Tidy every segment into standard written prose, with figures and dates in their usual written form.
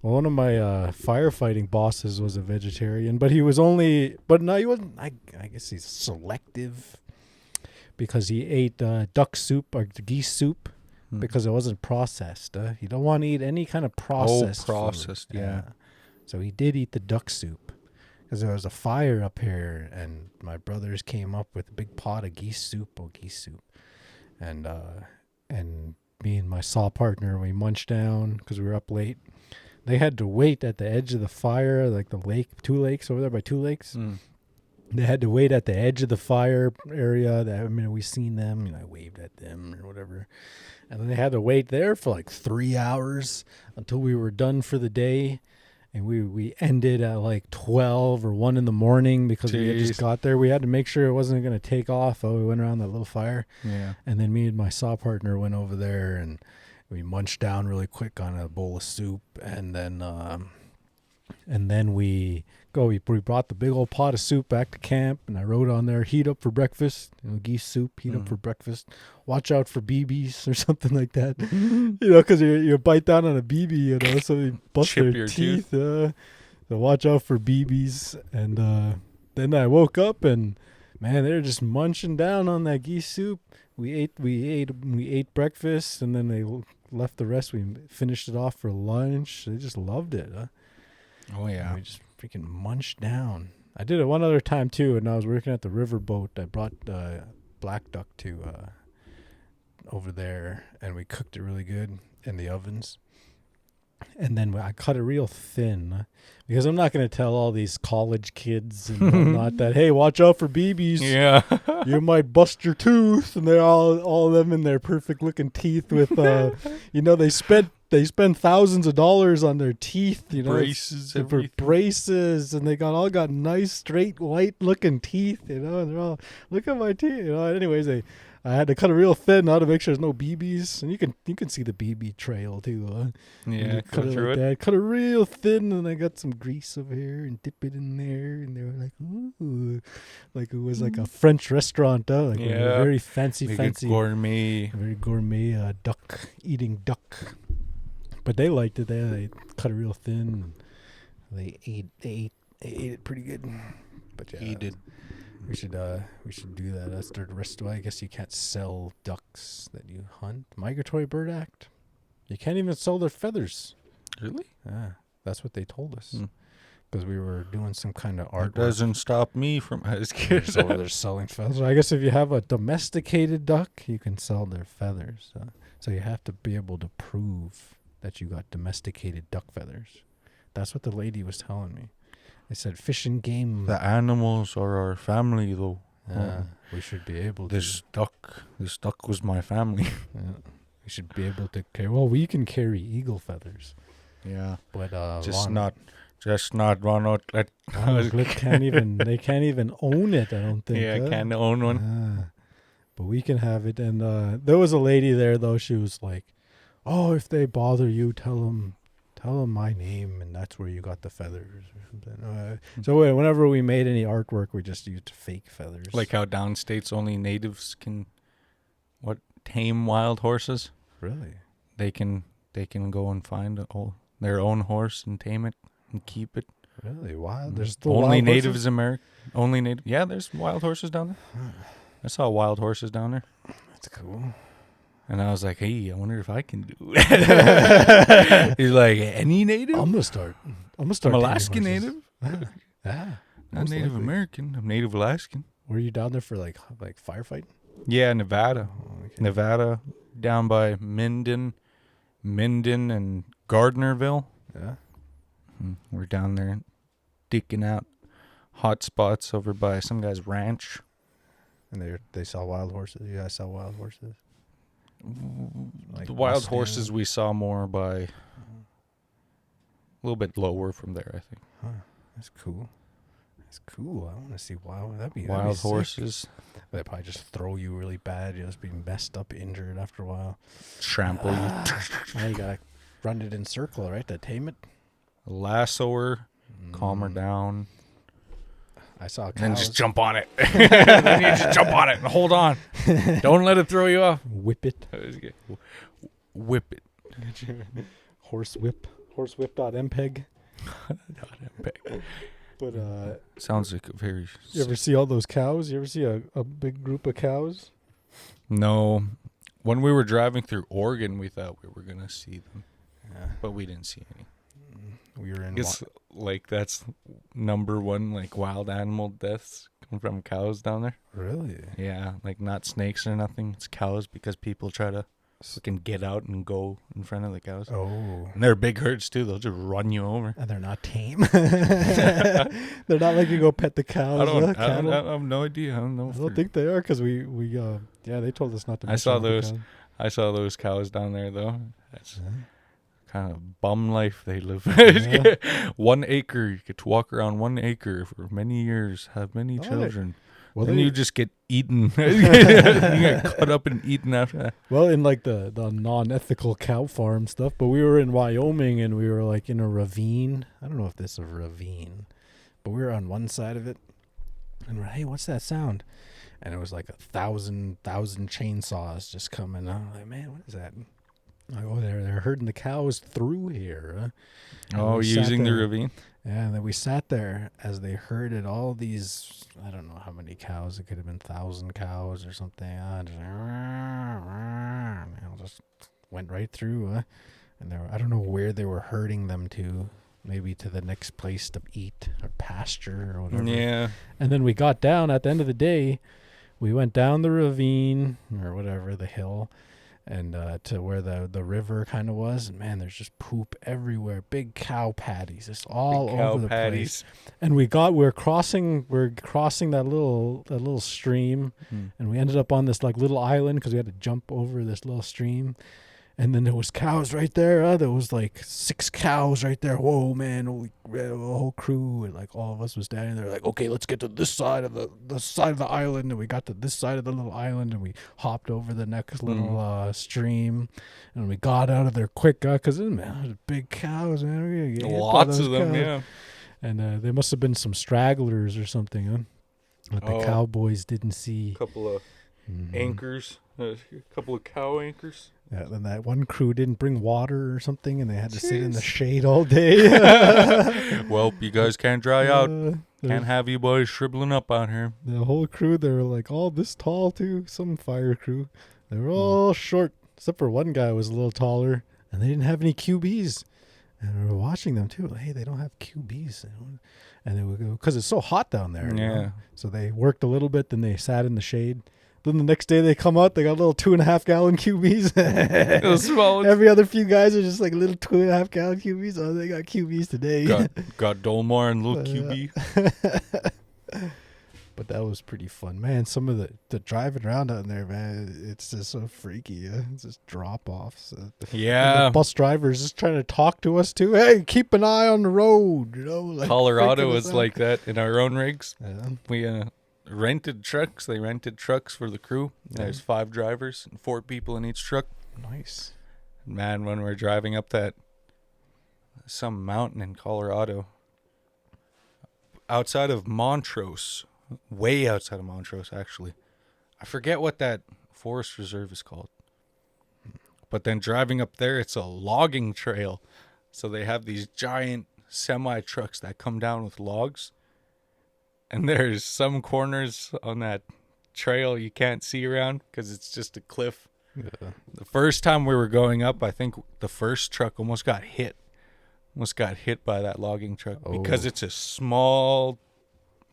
Well, one of my firefighting bosses was a vegetarian, but he wasn't. I guess he's selective because he ate duck soup or geese soup because it wasn't processed. You don't want to eat any kind of processed processed, food. yeah. So he did eat the duck soup because there was a fire up here, and my brothers came up with a big pot of geese soup, and me and my saw partner, we munched down because we were up late. They had to wait at the edge of the fire, like the lake, 2 lakes over there by 2 lakes. They had to wait at the edge of the fire area. We seen them. I waved at them or whatever. And then they had to wait there for like 3 hours until we were done for the day. And we ended at like 12 or 1 in the morning because we had just got there. We had to make sure it wasn't going to take off. We went around that little fire. Yeah. And then me and my saw partner went over there and we munched down really quick on a bowl of soup. And then we brought the big old pot of soup back to camp, and I wrote on there, heat up for breakfast, geese soup, heat up for breakfast, watch out for BBs or something like that, because you bite down on a BB, so you bust Chip their your teeth, so watch out for BBs. And then I woke up and, man, they were just munching down on that geese soup. We ate breakfast, and then they left the rest. We finished it off for lunch. They just loved it. Oh, yeah. And we just freaking munched down. I did it one other time, too, and I was working at the riverboat. I brought black duck to over there, and we cooked it really good in the ovens. And then I cut it real thin because I'm not going to tell all these college kids and whatnot that, hey, watch out for BBs. Yeah. You might bust your tooth. And they're all of them in their perfect looking teeth with, they spend thousands of dollars on their teeth, braces, for braces, and they got nice straight white looking teeth, and they're all, look at my teeth, Anyways, I had to cut it real thin now to make sure there's no BBs, and you can see the BB trail too. Yeah, cut it like that. Cut it real thin, and I got some grease over here and dip it in there, and they were like, ooh, like it was like a French restaurant, a very fancy, gourmet, very gourmet eating duck. But they liked it. They cut it real thin. They ate it pretty good. But yeah, he did. We should do that. That's the rest. I guess you can't sell ducks that you hunt. Migratory Bird Act. You can't even sell their feathers. Really? Yeah, that's what they told us. Because we were doing some kind of art. It doesn't stop me from. I was kidding. So they're selling feathers. I guess if you have a domesticated duck, you can sell their feathers. So you have to be able to prove that you got domesticated duck feathers. That's what the lady was telling me. They said fish and game. The animals are our family, though. We should be able to. This duck was my family. Yeah. We should be able to carry. Well, we can carry eagle feathers. Yeah, but just not Ronald. They can't even own it. I don't think. Yeah, can't own one. But we can have it. And there was a lady there though. She was like, "Oh, if they bother you, tell them my name, and that's where you got the feathers or something." So whenever we made any artwork, we just used fake feathers. Like how downstates only natives can tame wild horses. Really? They can go and find their own horse and tame it and keep it. Really? Wild? There's still only wild natives only native. Yeah, there's wild horses down there. I saw wild horses down there. That's cool. And I was like, hey, I wonder if I can do it. He's like, any native? I'm gonna start. I'm Alaskan native. Yeah. Not Native American. I'm Native Alaskan. Were you down there for like firefighting? Yeah, Nevada. Oh, okay. Nevada, down by Minden and Gardnerville. Yeah. We're down there digging out hot spots over by some guy's ranch. And they saw wild horses. You guys saw wild horses? Like the wild horses we saw more by a little bit lower from there, I think. Huh. That's cool. I want to see wild. That'd be horses. They probably just throw you really bad. You'll just be messed up, injured after a while. Trample you. Now you gotta run it in circle, right, to tame it. Lasso her, calm her down. I saw cows. And then just jump on it. Then you just jump on it and hold on. Don't let it throw you off. Whip it. Whip it. Horse whip. Horsewhip.mpeg. Epic. But Sounds like a very. you ever see all those cows? You ever see a big group of cows? No. When we were driving through Oregon, we thought we were gonna see them, Yeah. but we didn't see any. We were in. It's like that's number one, like wild animal deaths come from cows down there. Really? Yeah, like not snakes or nothing. It's cows because people try to fucking get out and go in front of the cows. Oh. And they're big herds too. They'll just run you over. And they're not tame. They're not like you go pet the cows. I have no idea. I don't know. I don't think they are because we they told us not to. I saw those cows down there though. That's kind of bum life they live. 1 acre. You get to walk around 1 acre for many years, have many children. Well, then you just get eaten. You get cut up and eaten after that. Well, in like the non-ethical cow farm stuff, but we were in Wyoming and we were like in a ravine. I don't know if this is a ravine, but we were on one side of it, and we're hey, what's that sound? And it was like 1,000 chainsaws just coming. I'm like, man, what is that? I go there. They're herding the cows through here. Oh, using the ravine. Yeah, and then we sat there as they herded all these, I don't know how many cows. It could have been 1,000 cows or something. Just went right through. And I don't know where they were herding them to. Maybe to the next place to eat or pasture or whatever. Yeah. And then we got down at the end of the day. We went down the ravine or whatever, the hill. And to where the river kind of was, and man, there's just poop everywhere. Big cow patties, just all over the place. And we're crossing that little stream, and we ended up on this like little island because we had to jump over this little stream. And then there was cows right there. There was like 6 cows right there. Whoa, man! The whole crew and like all of us was standing there. Like, okay, let's get to this side of the side of the island. And we got to this side of the little island, and we hopped over the next little stream, and we got out of there quick, because man, there's big cows, man. We're gonna get lots of them, yeah. And there must have been some stragglers or something, that the cowboys didn't see. A couple of anchors, a couple of cow anchors. Yeah, then that one crew didn't bring water or something, and they had to sit in the shade all day. Well, you guys can't dry out. Can't have you boys shriveling up out here. The whole crew, they were like all this tall too. Some fire crew, they were all short, except for one guy was a little taller, and they didn't have any QBs. And we were watching them too. Like, hey, they don't have QBs, and they would go because it's so hot down there. Yeah. You know? So they worked a little bit, then they sat in the shade. Then the next day they come out, they got little 2.5 gallon QBs. Every other few guys are just like little 2.5 gallon QBs. Oh, they got QBs today. Got Dolmar and little QB. But that was pretty fun, man. Some of the driving around down there, man, it's just so freaky. It's just drop offs. Yeah, the bus drivers just trying to talk to us too. Hey, keep an eye on the road. Like Colorado was like that in our own rigs. Yeah. We rented trucks. They rented trucks for the crew. There's 5 drivers and 4 people in each truck. Nice. Man, when we're driving up some mountain in Colorado, outside of Montrose, way outside of Montrose, actually. I forget what that forest reserve is called. But then driving up there, it's a logging trail. So they have these giant semi-trucks that come down with logs. And there's some corners on that trail you can't see around because it's just a cliff. Yeah. The first time we were going up, I think the first truck almost got hit. Almost got hit by that logging truck because it's a small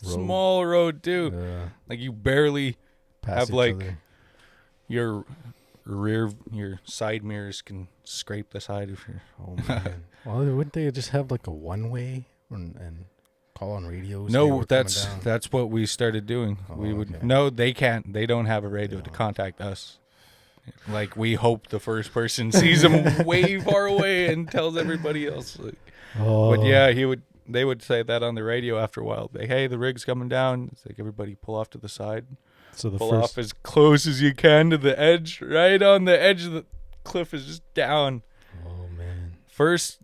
road too. Yeah. Like you barely have like your side mirrors can scrape the side of your. Oh man! Well, wouldn't they just have like a one-way and call on radios? No, that's what we started doing. We would they can't. They don't have a radio to contact us. Like we hope the first person sees them way far away and tells everybody else. Like, but yeah, they would say that on the radio after a while. Like, hey, the rig's coming down. It's like everybody pull off to the side. So pull off as close as you can to the edge. Right on the edge of the cliff is just down. Oh man. First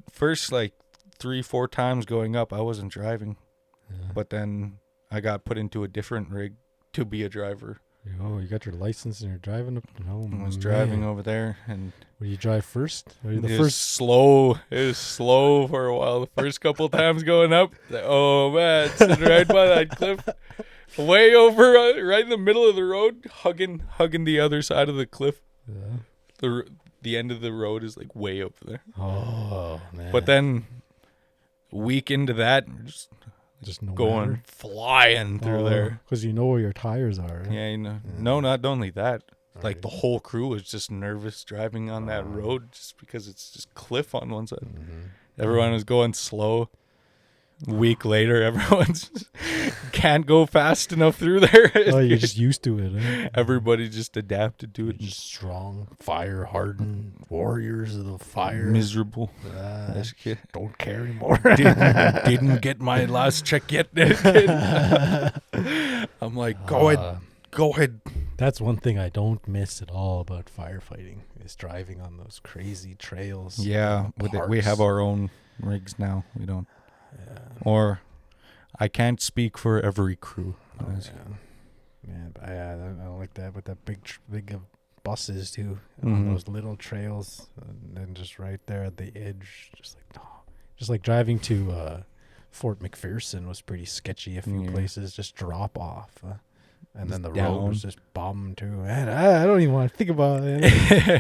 like 3-4 times going up, I wasn't driving. Yeah. But then I got put into a different rig to be a driver. You got your license and you're driving up. Oh, I was driving over there, and Will you drive first? Are you the it was first? slow. It was slow for a while. The first couple times going up, oh man, sitting right by that cliff, way over, right in the middle of the road, hugging the other side of the cliff. Yeah. The end of the road is like way up there. Oh man. But then, a week into that, we're just no going matter. flying through there. Because you know where your tires are. Yeah, you know. No, not only that. Like Right. the whole crew was just nervous driving on that road just because it's just cliff on one side. Everyone was going slow. A week later, everyone's can't go fast enough through there. Oh, you're just used to it. Eh? Everybody just adapted to You're it. just strong, fire-hardened warriors of the fire. Miserable. Ah, This kid don't care anymore. didn't get my last check yet. I'm like, go ahead. That's one thing I don't miss at all about firefighting is driving on those crazy trails. Yeah, we have our own rigs now. We don't. Or I can't speak for every crew. Yeah, but I don't like that with that big buses too Mhm. on those little trails, and then just right there at the edge, just like driving to Fort McPherson was pretty sketchy. A few places just drop off, and then the road was just bummed too. Man, I don't even want to think about it.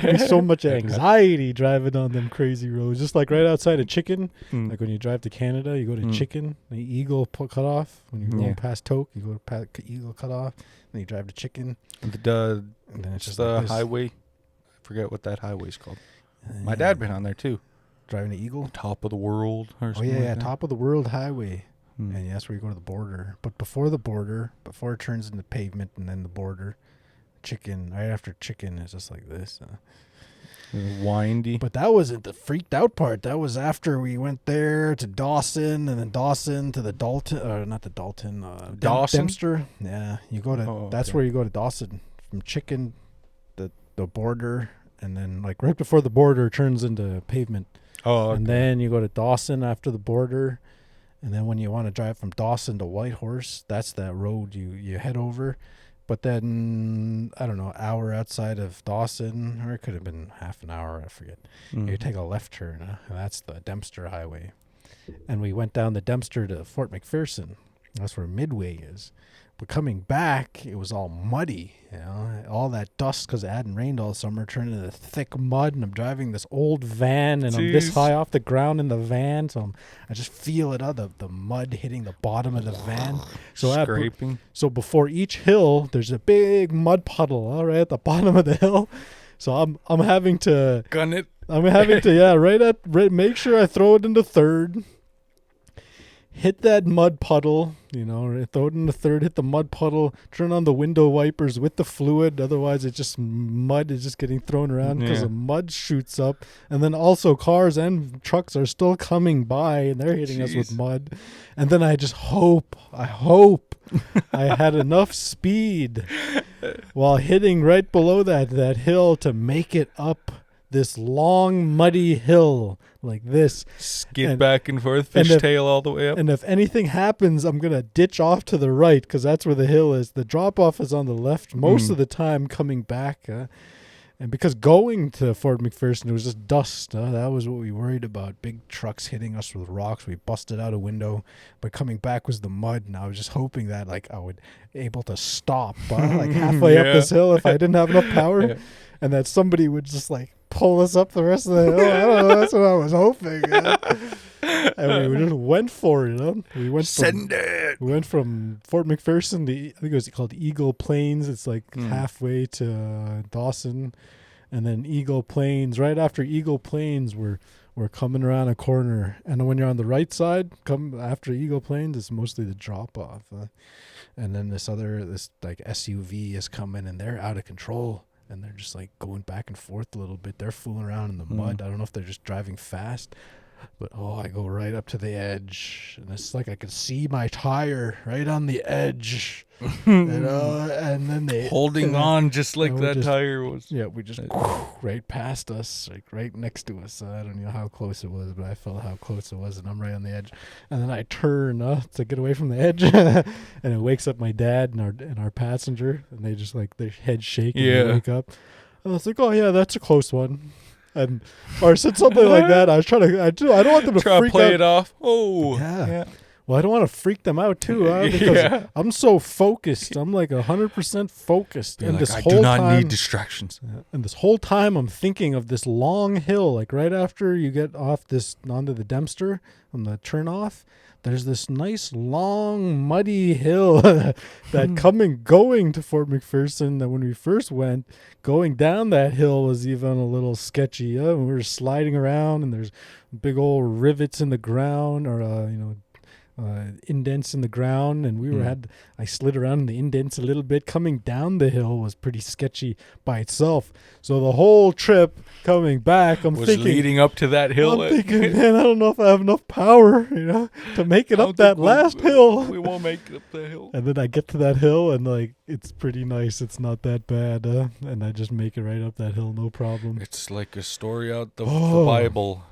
There's so much anxiety driving on them crazy roads. Just like right outside of Chicken, like when you drive to Canada, you go to Chicken, the Eagle cut off. When you're going past Toke, you go to Eagle cut off. Then you drive to Chicken. And then it's just the like this. highway. I forget what that highway's called. My dad been on there too. Driving to Eagle. Top of the world or Oh something. yeah, like yeah, that. top of the world highway. Hmm. And that's where you go to the border. But before the border, before it turns into pavement and then the border, Chicken, right after Chicken is just like this. Windy. But that wasn't the freaked out part. That was after we went there to Dawson and then Dawson to the Dalton, not the Dalton, Dawson? Dempster. Yeah, you go to, that's okay. where you go to Dawson from Chicken, the border, and then like right before the border turns into pavement. Oh, okay. And then you go to Dawson after the border. And then when you want to drive from Dawson to Whitehorse, that's that road you head over. But then, I don't know, hour outside of Dawson, or it could have been half an hour, I forget. You take a left turn, and that's the Dempster Highway. And we went down the Dempster to Fort McPherson. That's where Midway is. But coming back, it was all muddy, you know, all that dust because it hadn't rained all summer turned into thick mud. And I'm driving this old van, and I'm this high off the ground in the van, so I just feel it, the mud hitting the bottom of the van. So scraping. So before each hill, there's a big mud puddle, all right, at the bottom of the hill. So I'm having to Gun it. Make sure I throw it into third. Hit that mud puddle, you know, throw it in the third, hit the mud puddle, turn on the window wipers with the fluid. Otherwise, it's just mud is just getting thrown around because the mud shoots up. And then also cars and trucks are still coming by and they're hitting us with mud. And then I just hope I had enough speed while hitting right below that hill to make it up this long, muddy hill like this. Skid back and forth, fishtail all the way up. And if anything happens, I'm going to ditch off to the right because that's where the hill is. The drop-off is on the left most of the time coming back. And because going to Fort McPherson, it was just dust. That was what we worried about. Big trucks hitting us with rocks. We busted out a window. But coming back was the mud. And I was just hoping that like I would able to stop like halfway up this hill if I didn't have enough power. Yeah. And that somebody would just like pull us up the rest of the hill. I don't know. That's what I was hoping. And we just went for it. You know? We went from Fort McPherson to, I think it was called Eagle Plains. It's like halfway to Dawson. And then Eagle Plains. Right after Eagle Plains, we're coming around a corner. And when you're on the right side, come after Eagle Plains, it's mostly the drop off. And then this like SUV is coming and they're out of control. And they're just like going back and forth a little bit. They're fooling around in the mud. I don't know if they're just driving fast. But I go right up to the edge, and it's like I could see my tire right on the edge, and then Holding on just like and we that just- tire was. yeah, we just right past us, like right next to us. I don't know how close it was, but I felt how close it was, and I'm right on the edge. And then I turn to get away from the edge, and it wakes up my dad and our passenger, and they just like their head shake and they Yeah. wake up. And I was like, oh yeah, that's a close one. Or I said something like that. I was trying to. I don't want them to Try to freak play out. it off. Oh, Yeah. Well, I don't want to freak them out too, because Yeah. I'm so focused. I'm like 100% focused, You're and like, this I whole do not time, need distractions. and this whole time, I'm thinking of this long hill. Like right after you get off this onto the Dempster on the turn off, there's this nice long muddy hill that going to Fort McPherson. That when we first went, going down that hill was even a little sketchy. We were sliding around, and there's big old rivets in the ground, or indents in the ground, and I slid around in the indents a little bit. Coming down the hill was pretty sketchy by itself. So the whole trip coming back, I'm Was thinking, leading up to that hill. I'm thinking, man, I don't know if I have enough power, to make it up that last hill. We won't make it up the hill. And then I get to that hill, and like it's pretty nice. It's not that bad, and I just make it right up that hill, no problem. It's like a story out the Oh. Bible.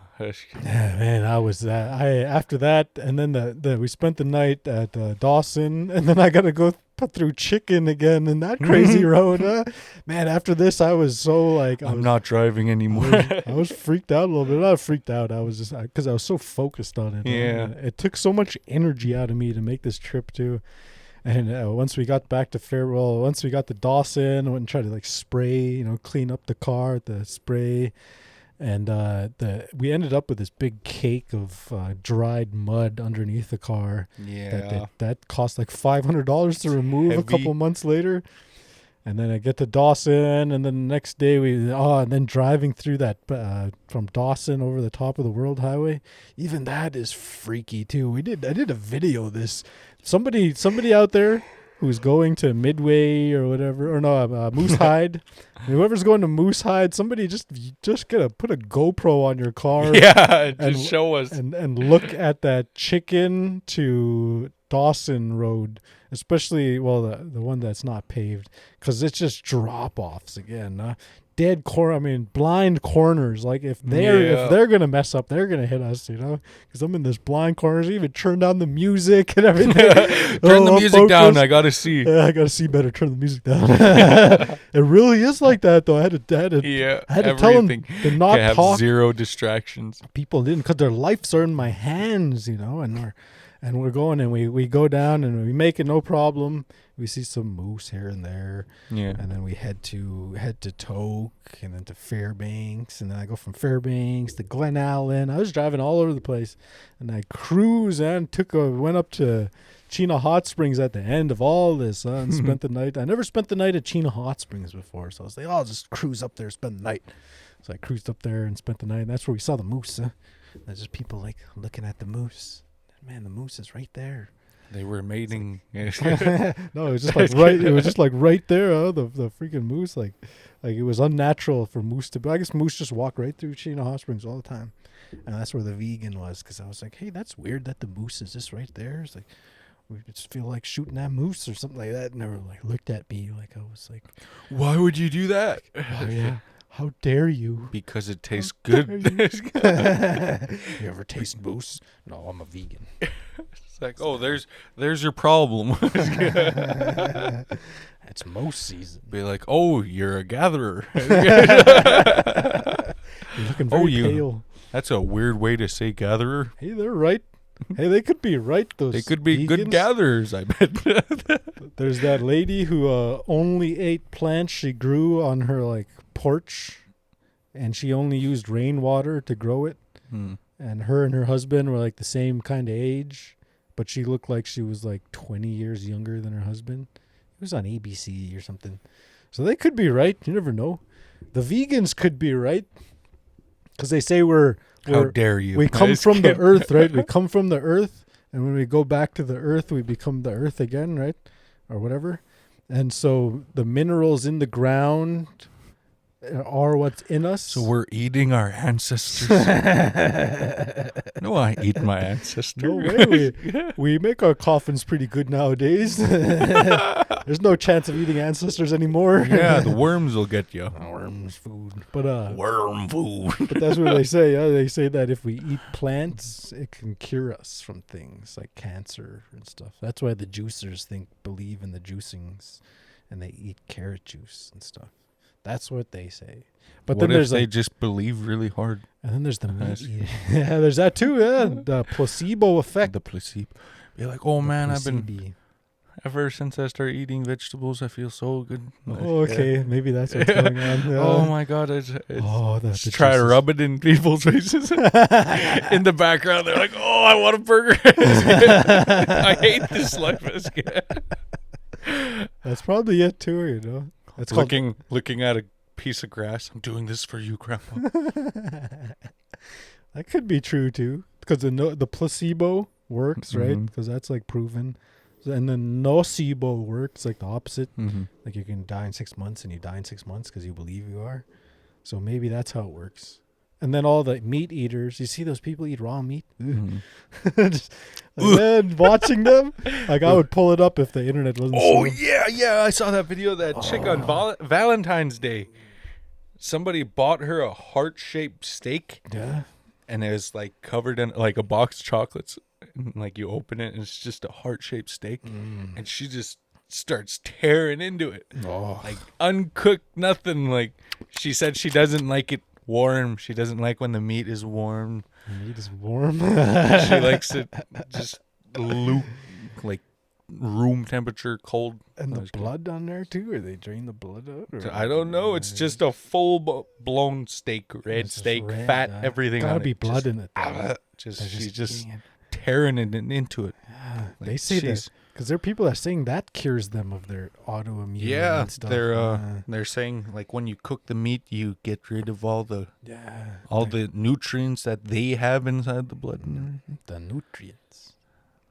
Yeah, man, I was after that, and then we spent the night at Dawson, and then I got to go put through Chicken again in that crazy road. Man, after this, I was so like I'm not driving anymore. I was freaked out a little bit. Not freaked out. I was just because I was so focused on it. Yeah. It took so much energy out of me to make this trip too. And once we got back to once we got to Dawson, I went and tried to like spray, clean up the car with the spray. And we ended up with this big cake of dried mud underneath the car. Yeah. That cost like $500 to remove a heavy. couple months later. And then I get to Dawson, and then the next day and then driving through that from Dawson over the top of the World Highway, even that is freaky too. I did a video of this. Somebody out there who's going to Midway or whatever, or no, Moose Hide. Whoever's going to Moose Hide, somebody just gotta put a GoPro on your car. Yeah, and just show us. and look at that Chicken to Dawson road, especially the one that's not paved, because it's just drop offs again. Blind corners. Like if they're gonna mess up, they're gonna hit us, because I'm in this blind corners. Even turn down the music and everything. Turn the music down. focused. I gotta see. Yeah, I gotta see better. Turn the music down. It really is like that, though. I had to tell them to not have talk. zero distractions. People didn't, because their lives are in my hands, and we're going, and we go down, and we make it no problem. We see some moose here and there, Yeah. and then we head to Tok, and then to Fairbanks, and then I go from Fairbanks to Glen Allen. I was driving all over the place, and I cruise and went up to Chena Hot Springs at the end of all this, and spent the night. I never spent the night at Chena Hot Springs before, so I was like, I'll just cruise up there, spend the night. So I cruised up there and spent the night, and that's where we saw the moose. There's just people like looking at the moose. Man, the moose is right there. They were mating. No, it was just like right. It was just like right there. The freaking moose, like it was unnatural for moose to. But I guess moose just walk right through Chena Hot Springs all the time, and that's where the vegan was. Because I was like, hey, that's weird that the moose is just right there. It's like we just feel like shooting that moose or something like that. And they were like looked at me like I was like, Why would you do that? oh yeah, how dare you? Because it tastes How good. dare you ever taste moose? No, I'm a vegan. It's like, oh, there's your problem. It's moose season. Be like, oh, you're a gatherer. You're looking very pale. That's a weird way to say gatherer. Hey, they're right. Hey, they could be right. Those They could be good vegans. gatherers, I bet. There's that lady who only ate plants she grew on her like porch, and she only used rainwater to grow it. And her husband were like the same kind of age, but she looked like she was like 20 years younger than her husband. It was on ABC or something. So they could be right. You never know. The vegans could be right, because they say How dare you? we come from the earth, right? We come from the earth, and when we go back to the earth, we become the earth again, right? Or whatever. And so the minerals in the ground are what's in us. So we're eating our ancestors. No, I eat my ancestor. No way. We make our coffins pretty good nowadays. There's no chance of eating ancestors anymore. Yeah, the worms will get you. Worms food. But Worm food. but that's what they say. Yeah, they say that if we eat plants, it can cure us from things like cancer and stuff. That's why the juicers believe in the juicings, and they eat carrot juice and stuff. That's what they say. But What then if there's they just believe really hard? and then there's the meat eating. Yeah, there's that too. Yeah, the placebo effect. The placebo. Be like, oh man, Placebo. ever since I started eating vegetables, I feel so good. Oh, okay, maybe that's what's going on. Yeah. Oh my god, it's the try to juices. rub it in people's faces. In the background, they're like, "Oh, I want a burger." I hate this life. That's probably it too. You know, it's called looking at a piece of grass. I'm doing this for you, Grandpa. that could be true too, because the placebo works, right? Mhm. Because that's like proven, and the nocebo works like the opposite. Mm-hmm. Like you can die in 6 months, and you die in 6 months because you believe you are. So maybe that's how it works. And then all the meat eaters, you see those people eat raw meat? Mm-hmm. Man, watching them, like I would pull it up if the internet wasn't. Oh slow. yeah, I saw that video of that chick on Valentine's Day. Somebody bought her a heart-shaped steak, Yeah. and it was like covered in like a box of chocolates. And, like you open it, and it's just a heart-shaped steak, and she just starts tearing into it, Oh. like uncooked, nothing. Like she said, she doesn't like it warm. She doesn't like when the meat is warm. Meat is warm. She likes it just like room temperature, cold. And the blood on there too, or they drain the blood out? Or? I don't know. It's just a full blown steak, red It's just steak, red, fat, everything. Gotta on be it. blood Just, in it. Though. she's just eating it. tearing it into it. Yeah, Like, they say that she's- because there are people that are saying that cures them of their autoimmune. Yeah, and stuff. they're saying like when you cook the meat, you get rid of all the yeah, nutrients that they have inside the blood. And everything. the nutrients.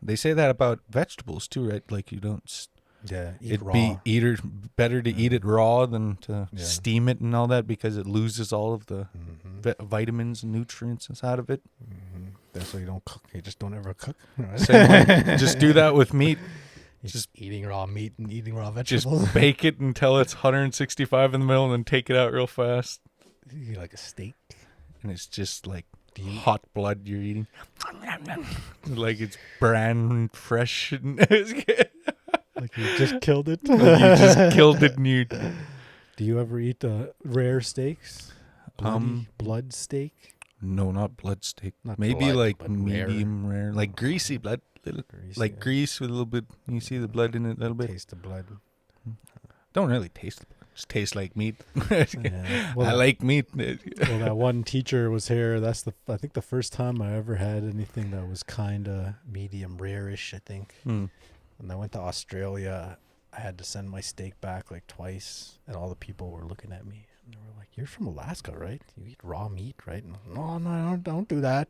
They say that about vegetables too, right? Like you don't. Yeah, eat It'd raw. be better to eat it raw than to Yeah. steam it and all that because it loses all of the Mm-hmm. vitamins and nutrients inside of it. Mm-hmm. That's why you don't cook. You just don't ever cook. Same way. Just do that with meat. Just eating raw meat and eating raw Just vegetables. bake it until it's 165 in the middle and then take it out real fast. You like a steak. And it's just like Do you- hot blood you're eating. Like it's brand fresh. And Like you just killed it. you just killed it and you... Do you ever eat rare steaks? Um, Blood steak? No, not blood steak. Not Maybe blood, like but rare. medium rare. Like greasy blood. Greasy, Like yeah. grease with a little bit. You see the blood in it a little bit. Taste the blood. Don't really taste it. Just tastes like meat. Yeah. I like meat. Well, that one teacher was here. That's I think the first time I ever had anything that was kind of medium rare-ish, I think. Hmm. When I went to Australia, I had to send my steak back like twice, and all the people were looking at me. And they were like, "You're from Alaska, right? You eat raw meat, right?" And, no, don't do that.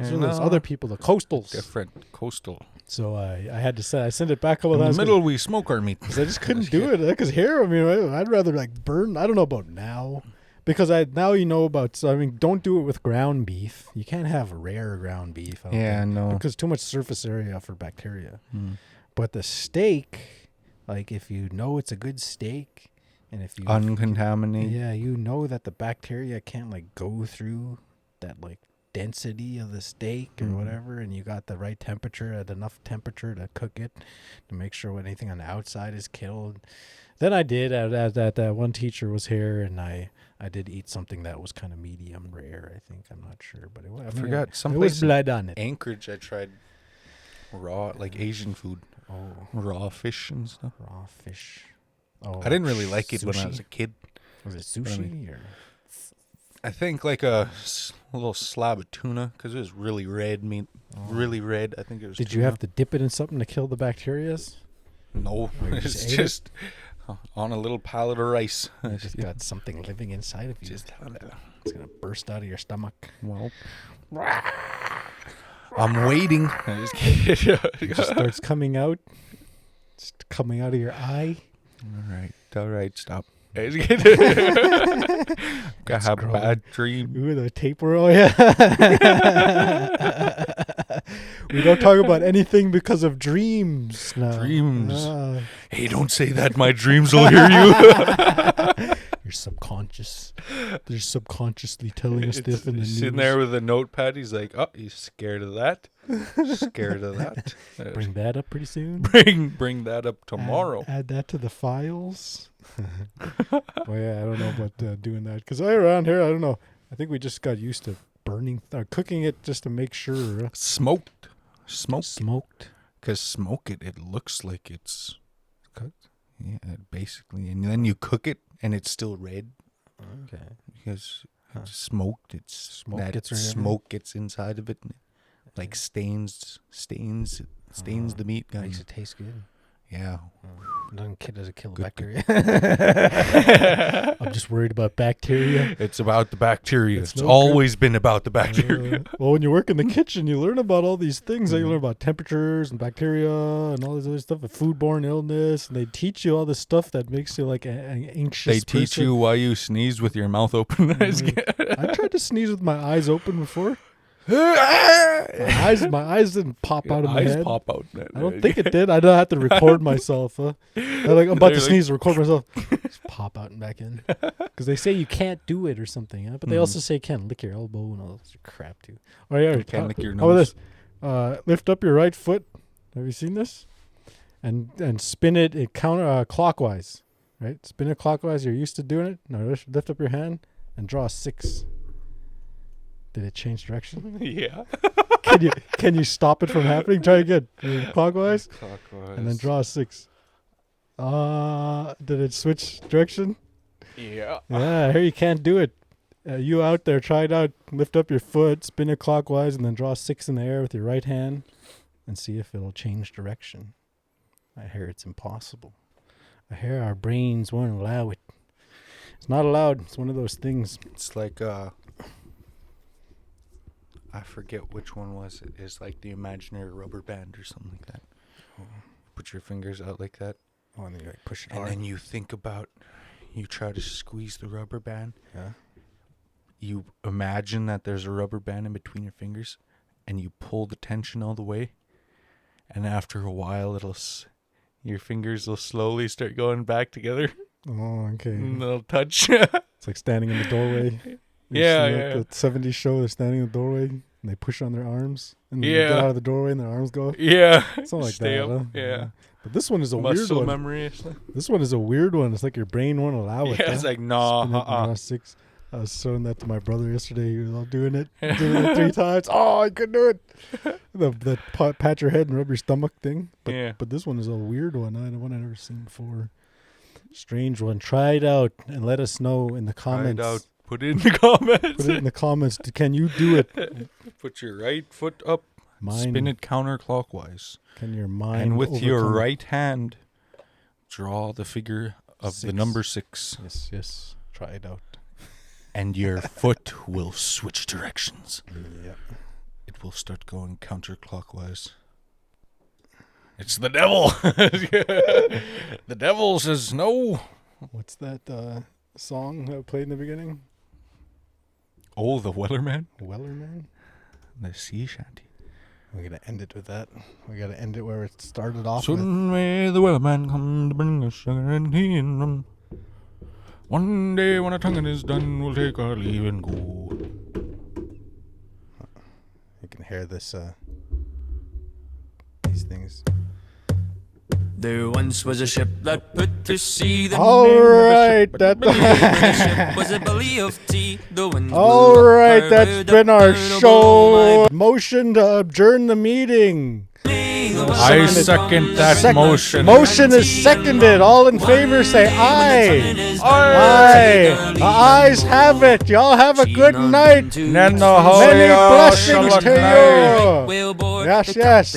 So there's other people, the coastals. Different coastal. So I had to send. I sent it back a couple In the times. middle, we smoke our meat. Because I just couldn't do it. Because here, I mean, I'd rather like burn. I don't know about now. Because now you know about. So I mean, don't do it with ground beef. You can't have rare ground beef. I don't Yeah, think, no. Because too much surface area for bacteria. Hmm. But the steak, like if you know it's a good steak, and if you Uncontaminated. yeah, you know that the bacteria can't like go through that like density of the steak or Mhm. whatever, and you got the right temperature at enough temperature to cook it to make sure anything on the outside is killed. Then I did that one teacher was here, and I did eat something that was kind of medium rare. I think I'm not sure, but I forgot, There someplace was in blood on it. Anchorage, I tried raw, like Asian food, Oh, raw fish and stuff. raw fish. Oh, I didn't really like it when I was a sushi? kid. Was it sushi or? I think like a little slab of tuna because it was really red meat, really red. I think it was. Did you tuna. have to dip it in something to kill the bacterias? No, Or you it's just ate it? just on a little pallet of rice. You just got something living inside of you. Just It's gonna burst out of your stomach. well. I'm waiting. I just kidding. It just starts coming out. Just coming out of your eye. All right, stop. I have growing. bad dreams. Ooh, the tapeworm. Oh, yeah. We don't talk about anything because of dreams now. Dreams. Ah. Hey, don't say that. My dreams will hear you. Your subconscious. They're subconsciously telling us stuff in the He's news. sitting there with a notepad. He's like, oh, he's scared of that. Scared of that. Bring that up pretty soon. Bring that up tomorrow. Add that to the files. Well, yeah, I don't know about doing that. Because around here, I don't know. I think we just got used to burning, cooking it just to make sure. Smoked. Smoked. Because smoke it looks like it's Cooked? Yeah, basically. And then you cook it and it's still red. Okay. Because it's smoked. It's Smoke gets around it? smoke gets inside of it. And it, like stains the meat. Makes it taste good. Yeah. Does it kill Good, bacteria? I'm just worried about bacteria. It's about the bacteria. It's It's no always been about the bacteria. Well, when you work in the kitchen, you learn about all these things. Like you learn about temperatures and bacteria and all this other stuff, and foodborne illness. And they teach you all this stuff that makes you like an anxious. They teach you why you sneeze with your mouth open. I tried to sneeze with my eyes open before. My eyes didn't pop out of my Eyes head. pop out. I don't think it did. I don't have to record myself. I'm about to sneeze, record myself, just pop out and back in. Because they say you can't do it or something, but they also say you can't lick your elbow and all this crap too. Oh yeah, You can't lick your How about nose. this? Lift up your right foot. Have you seen this? And spin it counter clockwise. Right, spin it clockwise. You're used to doing it. No, lift up your hand and draw a 6. Did it change direction? Yeah. Can you stop it from happening? Try again. Clockwise. Clockwise. And then draw a 6. Did it switch direction? Yeah. Yeah, here you can't do it. You out there, try it out. Lift up your foot, spin it clockwise, and then draw a 6 in the air with your right hand and see if it'll change direction. I hear it's impossible. I hear our brains won't allow it. It's not allowed. It's one of those things. It's like I forget which one was it. It's like the imaginary rubber band or something like that. Put your fingers out like that. Oh, and then you like push it And hard. then you think about, you try to squeeze the rubber band. Yeah. You imagine that there's a rubber band in between your fingers, and you pull the tension all the way. And after a while, your fingers will slowly start going back together. Oh, okay. And they'll touch. It's like standing in the doorway. You Yeah, see, yeah. like the 70s show, they're standing in the doorway and they push on their arms. And then they Yeah. get out of the doorway and their arms go. Yeah. Something like Stay that. up. Huh? Yeah. But this one is a weird Muscle one. memory. This one is a weird one. It's like your brain won't allow it. Yeah, it's huh? like, nah. Spin it and draw 6. I was showing that to my brother yesterday. He was all doing it. Did it like 3 times. Oh, I couldn't do it. The pat your head and rub your stomach thing. But, Yeah. but this one is a weird one. The one I've never seen before. Strange one. Try it out and let us know in the Try comments. it out. Put it in the comments. Put it in the comments. Can you do it? Put your right foot up. Mine, Spin it counterclockwise. Can your mind And with your overcome it? right hand, draw the figure of the 6. number 6. Yes. Try it out. And your foot will switch directions. Yeah. It will start going counterclockwise. It's the devil. The devil says no. What's that song that played in the beginning? Oh, the Wellerman? Wellerman? The sea shanty. We're going to end it with that. We got to end it where it started off with. Soon may the Wellerman come to bring us sugar and tea and rum. One day when our tonguing is done, we'll take our leave and go. You can hear this, these things. There once was a ship that put to sea. The All name of the right, ship that. was a belly of tea. The wind All blew up right, her that's hood been up our her show. Motion to adjourn the meeting. I second that motion. Motion is seconded. All in favor say aye. Aye. The ayes have it. Y'all have a good night. Neno Many hoyo blessings to shalom. you. Yes.